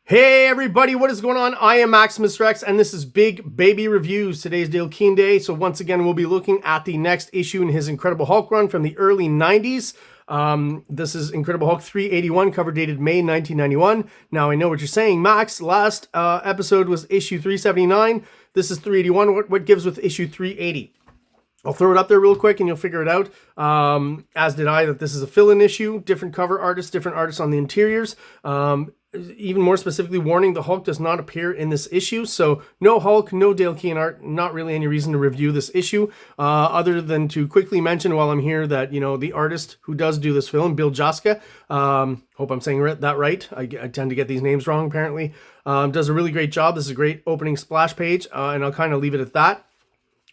Hey everybody, what is going on? I am Maximus Rex and this is Big Baby Reviews. Today's Dale Keown Day, so once again we'll be looking at the next issue in his Incredible Hulk run from the early 90s. This is Incredible Hulk 381, cover dated May 1991. Now I know what you're saying, Max. Last episode was issue 379. This is 381. What gives with issue 380? I'll throw it up there real quick and you'll figure it out, as did I, that this is a fill-in issue, different cover artists, different artists on the interiors. Even more specifically, warning, the Hulk does not appear in this issue, so no Hulk, no Dale Keown art, not really any reason to review this issue, other than to quickly mention while I'm here that, you know, the artist who does do this film, Bill Jaska, hope I'm saying that right, I tend to get these names wrong apparently, does a really great job. This is a great opening splash page, and I'll kind of leave it at that.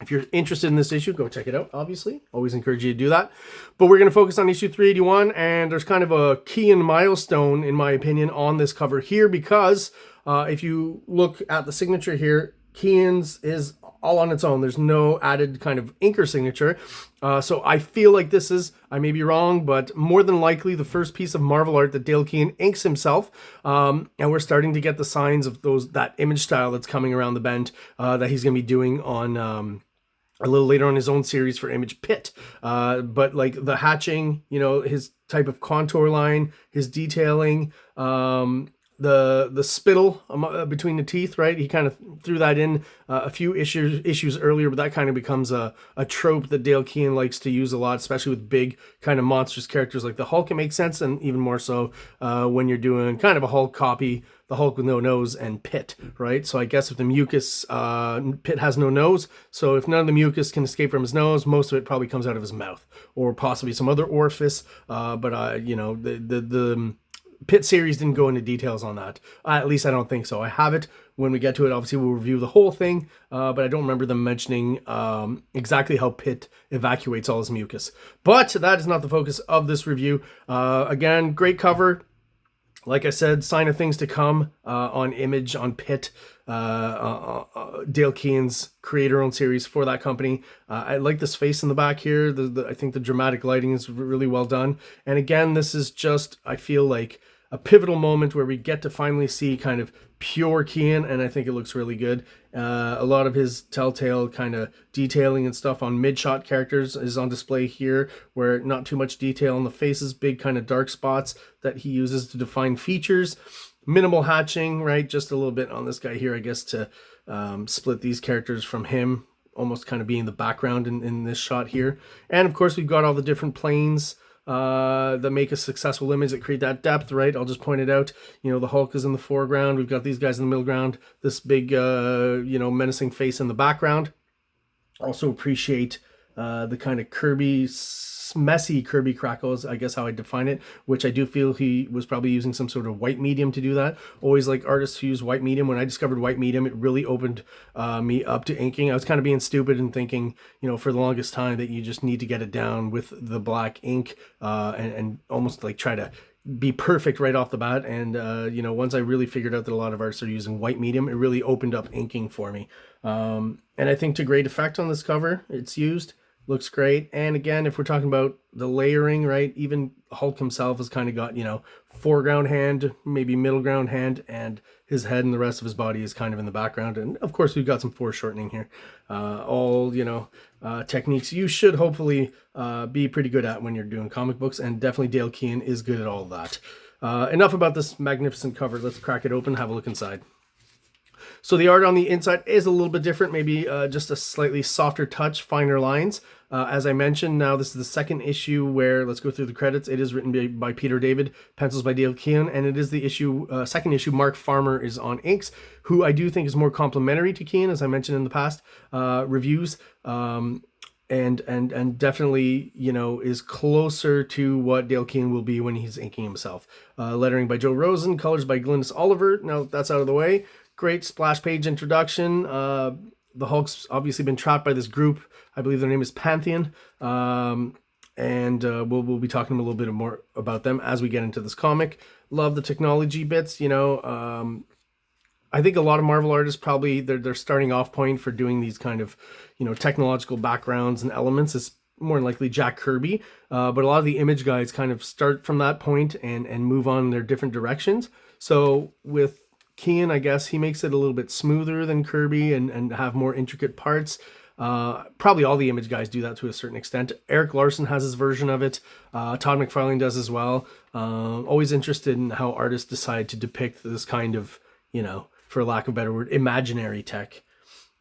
If you're interested in this issue, go check it out, obviously. Always encourage you to do that. But we're going to focus on issue 381, and there's kind of a Keown milestone, in my opinion, on this cover here, because if you look at the signature here, Keown's is all on its own. There's no added kind of inker signature. So I feel like this is, I may be wrong, but more than likely the first piece of Marvel art that Dale Keown inks himself. And we're starting to get the signs of that image style that's coming around the bend that he's going to be doing on a little later on his own series for Image Pit. But like the hatching, you know, his type of contour line, his detailing, the spittle between the teeth, right? He kind of threw that in a few issues earlier, but that kind of becomes a trope that Dale Keown likes to use a lot, especially with big kind of monstrous characters like the Hulk. It makes sense, and even more so when you're doing kind of a Hulk copy, the Hulk with no nose and Pit, right? So I guess if the mucus, Pit has no nose, so if none of the mucus can escape from his nose, most of it probably comes out of his mouth, or possibly some other orifice, but you know, the Pit series didn't go into details on that. At least I don't think so. I have it. When we get to it, obviously we'll review the whole thing, but I don't remember them mentioning exactly how Pit evacuates all his mucus. But that is not the focus of this review. Again, great cover. Like I said, sign of things to come on Image, on Pit, Dale Keown's creator-owned series for that company. I like this face in the back here. I think the dramatic lighting is really well done. And again, this is just, I feel like, a pivotal moment where we get to finally see kind of pure Keown, and I think it looks really good. A lot of his telltale kind of detailing and stuff on mid-shot characters is on display here, where not too much detail on the faces, big kind of dark spots that he uses to define features. Minimal hatching, right? Just a little bit on this guy here, I guess, to split these characters from him, almost kind of being the background in this shot here. And of course, we've got all the different planes that make a successful image, that create that depth, right? I'll just point it out. You know, the Hulk is in the foreground. We've got these guys in the middle ground. This big, you know, menacing face in the background. Also appreciate the kind of messy Kirby crackles, I guess how I define it, which I do feel he was probably using some sort of white medium to do that. Always like artists who use white medium. When I discovered white medium, it really opened me up to inking. I was kind of being stupid and thinking, you know, for the longest time that you just need to get it down with the black ink and almost like try to be perfect right off the bat. And you know, once I really figured out that a lot of artists are using white medium, it really opened up inking for me. And I think to great effect on this cover, it's used. Looks great. And again, if we're talking about the layering, right, even Hulk himself has kind of got, you know, foreground hand, maybe middle ground hand, and his head and the rest of his body is kind of in the background. And of course, we've got some foreshortening here. All, you know, techniques you should hopefully be pretty good at when you're doing comic books. And definitely Dale Keown is good at all of that. Enough about this magnificent cover. Let's crack it open, have a look inside. So the art on the inside is a little bit different, maybe just a slightly softer touch, finer lines. As I mentioned, now this is the second issue where, let's go through the credits. It is written by Peter David, pencils by Dale Keown, and it is the second issue. Mark Farmer is on inks, who I do think is more complimentary to Keown, as I mentioned in the past reviews. And definitely, you know, is closer to what Dale Keown will be when he's inking himself. Lettering by Joe Rosen, colors by Glynis Oliver. Now that's out of the way. Great splash page introduction. The Hulk's obviously been trapped by this group. I believe their name is Pantheon. And we'll be talking a little bit more about them as we get into this comic. Love the technology bits, you know. I think a lot of Marvel artists probably, their starting off point for doing these kind of, you know, technological backgrounds and elements is more than likely Jack Kirby. But a lot of the Image guys kind of start from that point and move on in their different directions. So with KEOWN, I guess, he makes it a little bit smoother than Kirby and have more intricate parts. Probably all the Image guys do that to a certain extent. Eric Larson has his version of it. Todd McFarlane does as well. Always interested in how artists decide to depict this kind of, you know, for lack of a better word, imaginary tech.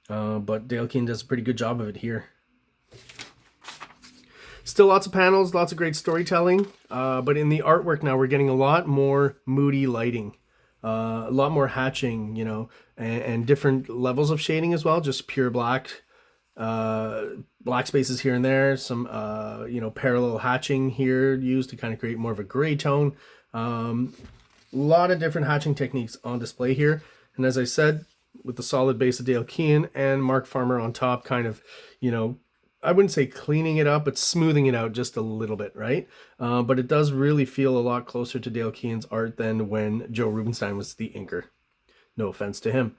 But Dale KEOWN does a pretty good job of it here. Still lots of panels, lots of great storytelling. But in the artwork now, we're getting a lot more moody lighting. A lot more hatching, you know, and different levels of shading as well. Just pure black, black spaces here and there. Some, you know, parallel hatching here used to kind of create more of a gray tone. A lot of different hatching techniques on display here. And as I said, with the solid base of Dale KEOWN and Mark Farmer on top, kind of, you know, I wouldn't say cleaning it up, but smoothing it out just a little bit, right? But it does really feel a lot closer to Dale KEOWN's art than when Joe Rubinstein was the inker. No offense to him.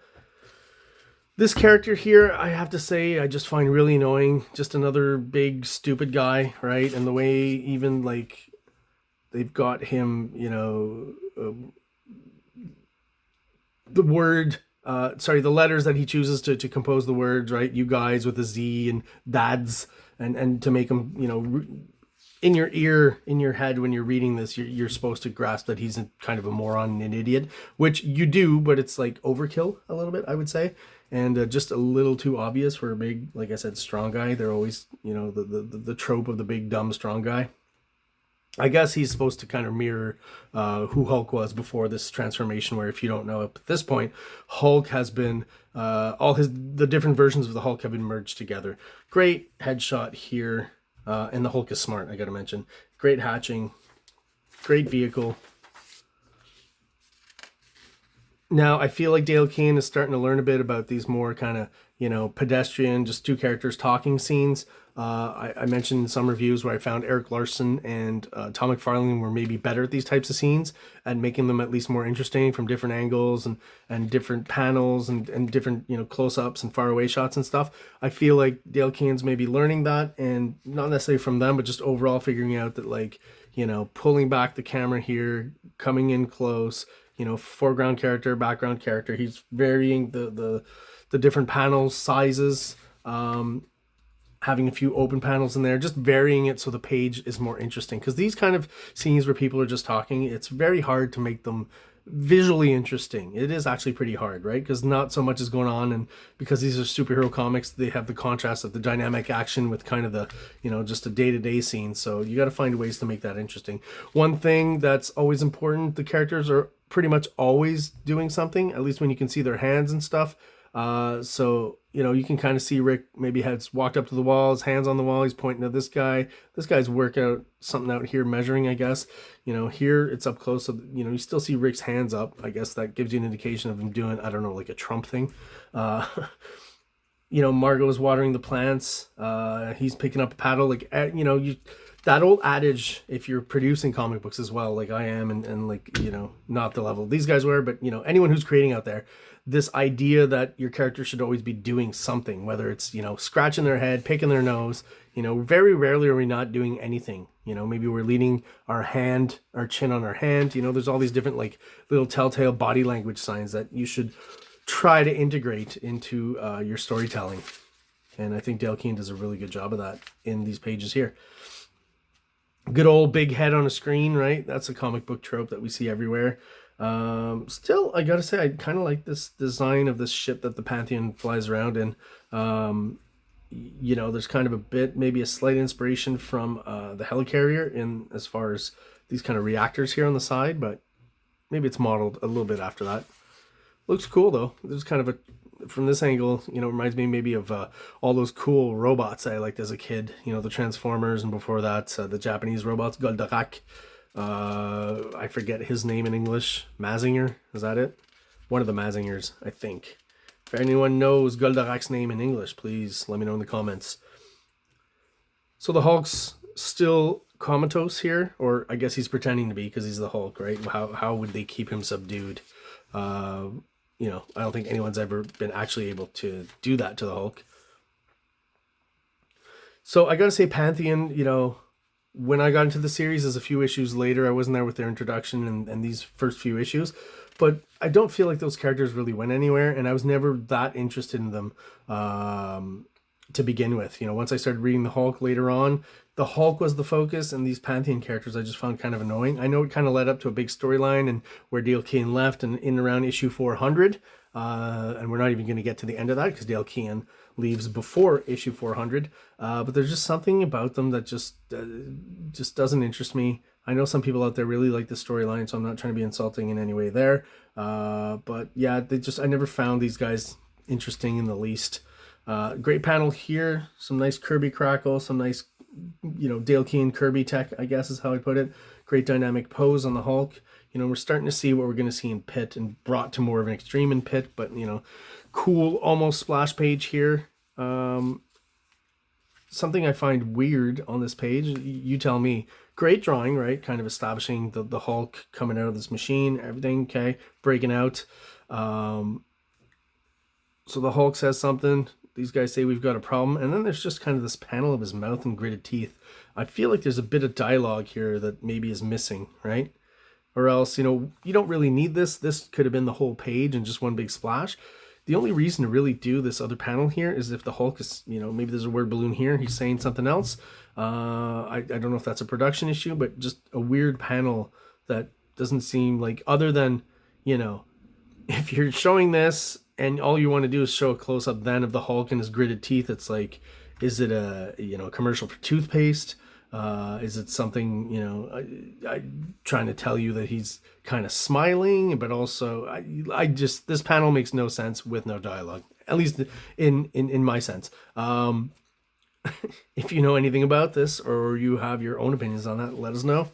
This character here, I have to say, I just find really annoying. Just another big, stupid guy, right? And the way even, like, they've got him, you know, the word... the letters that he chooses to compose the words, right? You guys with a Z and dads, and to make them, you know, in your ear, in your head when you're reading this, you're supposed to grasp that he's kind of a moron and an idiot, which you do, but it's like overkill a little bit, I would say, and just a little too obvious for a big, like I said, strong guy. They're always, you know, the trope of the big dumb strong guy. I guess he's supposed to kind of mirror who Hulk was before this transformation, where if you don't know up at this point, Hulk has been, the different versions of the Hulk have been merged together. Great headshot here, and the Hulk is smart, I gotta mention. Great hatching, great vehicle. Now, I feel like Dale KEOWN is starting to learn a bit about these more kind of, you know, pedestrian, just two characters talking scenes. I mentioned in some reviews where I found Eric Larson and Tom McFarlane were maybe better at these types of scenes and making them at least more interesting from different angles and different panels and different, you know, close-ups and faraway shots and stuff. I feel like Dale KEOWN's maybe learning that, and not necessarily from them, but just overall figuring out that, like, you know, pulling back the camera here, coming in close, you know, foreground character, background character. He's varying the different panels, sizes, having a few open panels in there, just varying it so the page is more interesting. Because these kind of scenes where people are just talking, it's very hard to make them visually interesting. It is actually pretty hard, right? Because not so much is going on, and because these are superhero comics, they have the contrast of the dynamic action with kind of the, you know, just a day-to-day scene. So you got to find ways to make that interesting. One thing that's always important, the characters are pretty much always doing something, at least when you can see their hands and stuff. So, you know, you can kind of see Rick maybe has walked up to the wall, his hands on the wall, he's pointing to this guy. This guy's working out something out here, measuring, I guess. You know, here it's up close, so, you know, you still see Rick's hands up. I guess that gives you an indication of him doing, I don't know, like a Trump thing. You know, Margot's watering the plants. He's picking up a paddle. Like, you know, that old adage, if you're producing comic books as well, like I am, and like, you know, not the level these guys were, but, you know, anyone who's creating out there, this idea that your character should always be doing something, whether it's, you know, scratching their head, picking their nose, you know, very rarely are we not doing anything. You know, maybe we're leaning our hand, our chin on our hand. You know, there's all these different, like, little telltale body language signs that you should try to integrate into your storytelling. And I think Dale KEOWN does a really good job of that in these pages here. Good old big head on a screen, right? That's a comic book trope that we see everywhere. Still, I gotta say, I kind of like this design of this ship that the Pantheon flies around in. You know, there's kind of a bit, maybe a slight inspiration from the helicarrier in as far as these kind of reactors here on the side, but maybe it's modeled a little bit after that. Looks cool though. There's kind of a, from this angle, you know, reminds me maybe of all those cool robots I liked as a kid. You know, the Transformers, and before that, the Japanese robots, Goldorak. I forget his name in English. Mazinger, is that it? One of the Mazingers, I think. If anyone knows Goldorak's name in English, please let me know in the comments. So the Hulk's still comatose here, or I guess he's pretending to be because he's the Hulk, right? How would they keep him subdued? You know, I don't think anyone's ever been actually able to do that to the Hulk. So I gotta say, Pantheon, you know, when I got into the series. There's a few issues later. I wasn't there with their introduction and these first few issues, but I don't feel like those characters really went anywhere, and I was never that interested in them to begin with. You know, once I started reading the Hulk later on, the Hulk was the focus, and these Pantheon characters I just found kind of annoying. I know it kind of led up to a big storyline and where Dale Keown left and in around issue 400, and we're not even going to get to the end of that because Dale Keown leaves before issue 400. But there's just something about them that just doesn't interest me. I know some people out there really like the storyline, so I'm not trying to be insulting in any way there. But yeah, I never found these guys interesting in the least. Great panel here, some nice Kirby crackle, some nice, you know, Dale Keown Kirby tech, I guess is how I put it. Great dynamic pose on the Hulk. You know, we're starting to see what we're going to see in Pit, and brought to more of an extreme in Pit, but, you know, cool almost splash page here. Something I find weird on this page, you tell me. Great drawing, right? Kind of establishing the Hulk coming out of this machine, everything, okay, breaking out. So the Hulk says something. These guys say we've got a problem. And then there's just kind of this panel of his mouth and gritted teeth. I feel like there's a bit of dialogue here that maybe is missing, right? Or else, you know, you don't really need this. This could have been the whole page and just one big splash. The only reason to really do this other panel here is if the Hulk is, you know, maybe there's a word balloon here. He's saying something else. I don't know if that's a production issue, but just a weird panel that doesn't seem like, other than, you know, if you're showing this and all you want to do is show a close-up then of the Hulk and his gritted teeth, it's like, is it a, you know, a commercial for toothpaste? Is it something, you know, I trying to tell you that he's kind of smiling, but also I just, this panel makes no sense with no dialogue, at least in my sense. If you know anything about this or you have your own opinions on that, let us know.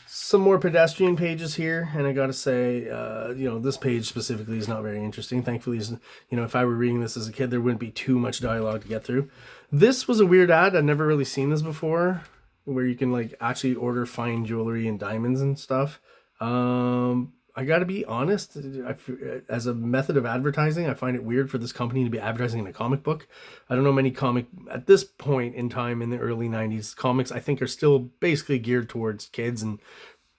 Some more pedestrian pages here, and I gotta say, you know, this page specifically is not very interesting. Thankfully, you know, if I were reading this as a kid, there wouldn't be too much dialogue to get through. This was a weird ad. I'd never really seen this before, where you can like actually order fine jewelry and diamonds and stuff. I gotta be honest, as a method of advertising, I find it weird for this company to be advertising in a comic book. I don't know many at this point in time in the early 90s, comics I think are still basically geared towards kids and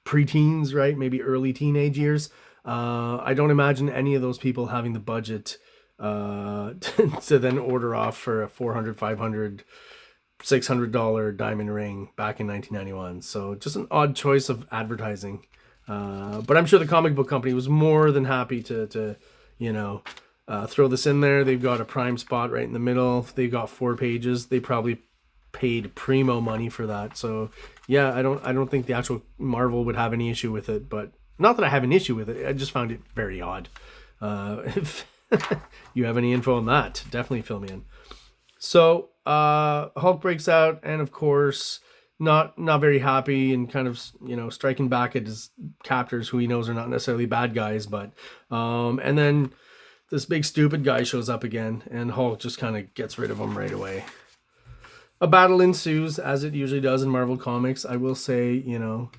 preteens, right? Maybe early teenage years. I don't imagine any of those people having the budget to then order off for a $400, $500, $600 diamond ring back in 1991. So just an odd choice of advertising. But I'm sure the comic book company was more than happy to you know, throw this in there. They've got a prime spot right in the middle. They've got 4 pages. They probably paid primo money for that. So yeah, I don't think the actual Marvel would have any issue with it, but not that I have an issue with it. I just found it very odd. If you have any info on that, definitely fill me in. So Hulk breaks out, and of course not very happy and kind of, you know, striking back at his captors, who he knows are not necessarily bad guys, but and then this big stupid guy shows up again, and Hulk just kind of gets rid of him right away. A battle ensues, as it usually does in Marvel Comics. I will say, you know,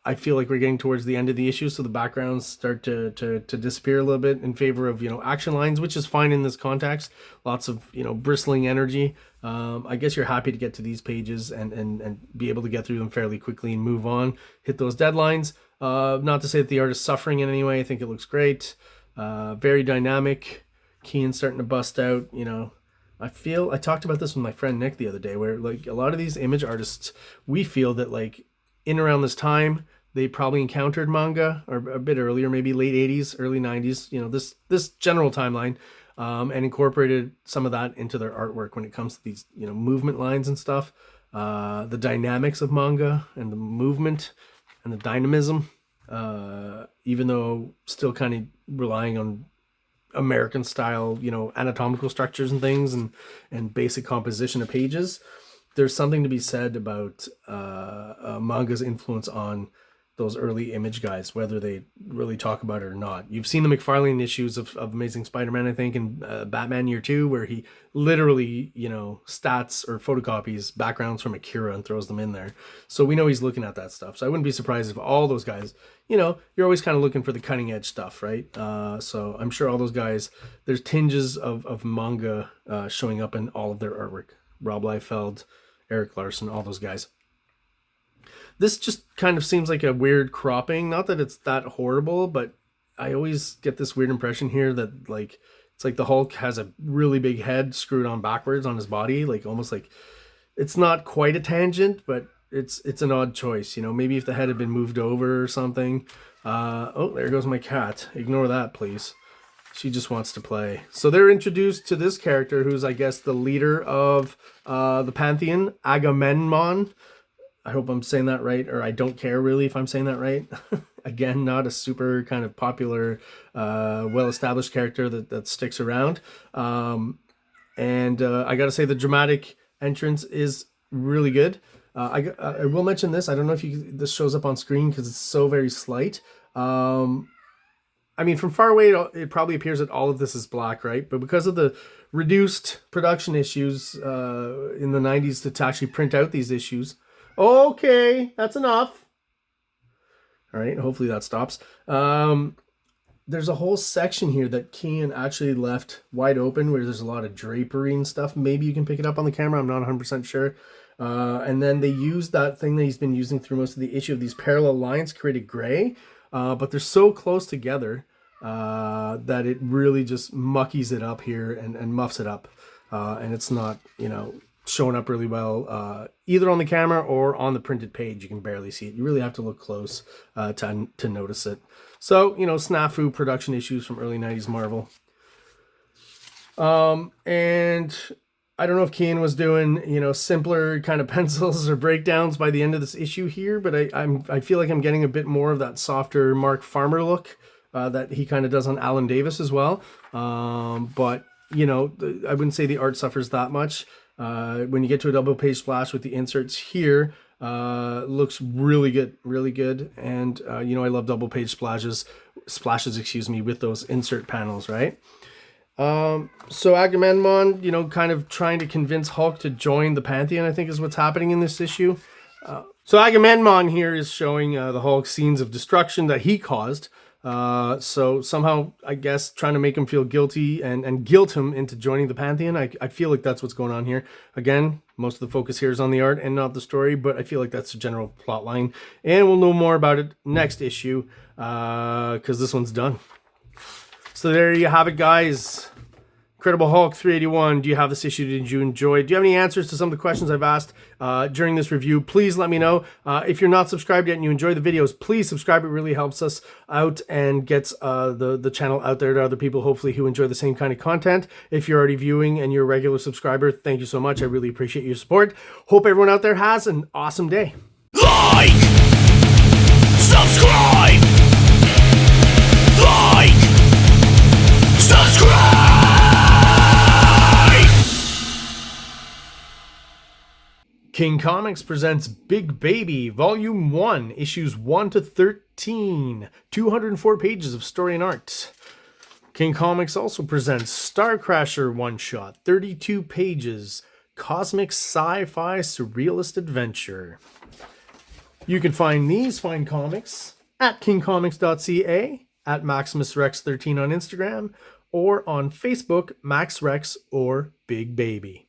I feel like we're getting towards the end of the issue, so the backgrounds start to disappear a little bit in favor of, you know, action lines, which is fine in this context. Lots of, you know, bristling energy. I guess you're happy to get to these pages and be able to get through them fairly quickly and move on, hit those deadlines. Not to say that the art is suffering in any way. I think it looks great. Very dynamic. Keown's starting to bust out, you know. I talked about this with my friend Nick the other day, where like a lot of these image artists, we feel that like in around this time, they probably encountered manga, or a bit earlier, maybe late 80s, early 90s, you know, this general timeline, and incorporated some of that into their artwork when it comes to these, you know, movement lines and stuff, the dynamics of manga and the movement and the dynamism, even though still kind of relying on American style, you know, anatomical structures and things and basic composition of pages. There's something to be said about manga's influence on those early image guys, whether they really talk about it or not. You've seen the McFarlane issues of Amazing Spider-Man, I think, and Batman Year 2, where he literally, you know, stats or photocopies backgrounds from Akira and throws them in there. So we know he's looking at that stuff. So I wouldn't be surprised if all those guys, you know, you're always kind of looking for the cutting edge stuff, right? So I'm sure all those guys, there's tinges of manga showing up in all of their artwork. Rob Liefeld, Eric Larson, all those guys. This just kind of seems like a weird cropping. Not that it's that horrible, but I always get this weird impression here that like it's like the Hulk has a really big head screwed on backwards on his body, like almost like it's not quite a tangent, but it's an odd choice. You know, maybe if the head had been moved over or something. Oh, there goes my cat. Ignore that, please. She just wants to play. So they're introduced to this character who's, I guess, the leader of the Pantheon, Agamemnon. I hope I'm saying that right, or I don't care really if I'm saying that right. Again, not a super kind of popular, well-established character that sticks around. And I got to say the dramatic entrance is really good. I will mention this. I don't know if this shows up on screen because it's so very slight. I mean, from far away, it probably appears that all of this is black, right? But because of the reduced production issues in the 90s to actually print out these issues. Okay, that's enough. All right, hopefully that stops. There's a whole section here that KEOWN actually left wide open where there's a lot of drapery and stuff. Maybe you can pick it up on the camera. I'm not 100% sure. And then they used that thing that he's been using through most of the issue of these parallel lines created gray. But they're so close together that it really just muckies it up here and muffs it up. And it's not, you know, showing up really well either on the camera or on the printed page. You can barely see it. You really have to look close to notice it. So, you know, snafu production issues from early 90s Marvel. And I don't know if KEOWN was doing, you know, simpler kind of pencils or breakdowns by the end of this issue here, but I feel like I'm getting a bit more of that softer Mark Farmer look that he kind of does on Alan Davis as well. But, you know, I wouldn't say the art suffers that much. When you get to a double page splash with the inserts here, looks really good. And, you know, I love double page splashes, excuse me, with those insert panels, right? So Agamemnon, you know, kind of trying to convince Hulk to join the Pantheon, I think is what's happening in this issue. So Agamemnon here is showing the Hulk scenes of destruction that he caused. So somehow, I guess, trying to make him feel guilty and guilt him into joining the Pantheon. I feel like that's what's going on here. Again, most of the focus here is on the art and not the story, but I feel like that's the general plot line. And we'll know more about it next issue, because this one's done. So there you have it, guys. Incredible Hulk 381. Do you have this issue? Did you enjoy it? Do you have any answers to some of the questions I've asked during this review? Please let me know. If you're not subscribed yet and you enjoy the videos, please subscribe. It really helps us out and gets the channel out there to other people, hopefully, who enjoy the same kind of content. If you're already viewing and you're a regular subscriber, thank you so much. I really appreciate your support. Hope everyone out there has an awesome day. Like, subscribe, like, subscribe. King Comics presents Big Baby, Volume 1, Issues 1 to 13, 204 pages of story and art. King Comics also presents Star Crasher one-shot, 32 pages, cosmic sci-fi surrealist adventure. You can find these fine comics at KingComics.CA, at MaximusRex13 on Instagram, or on Facebook, MaxRex or Big Baby.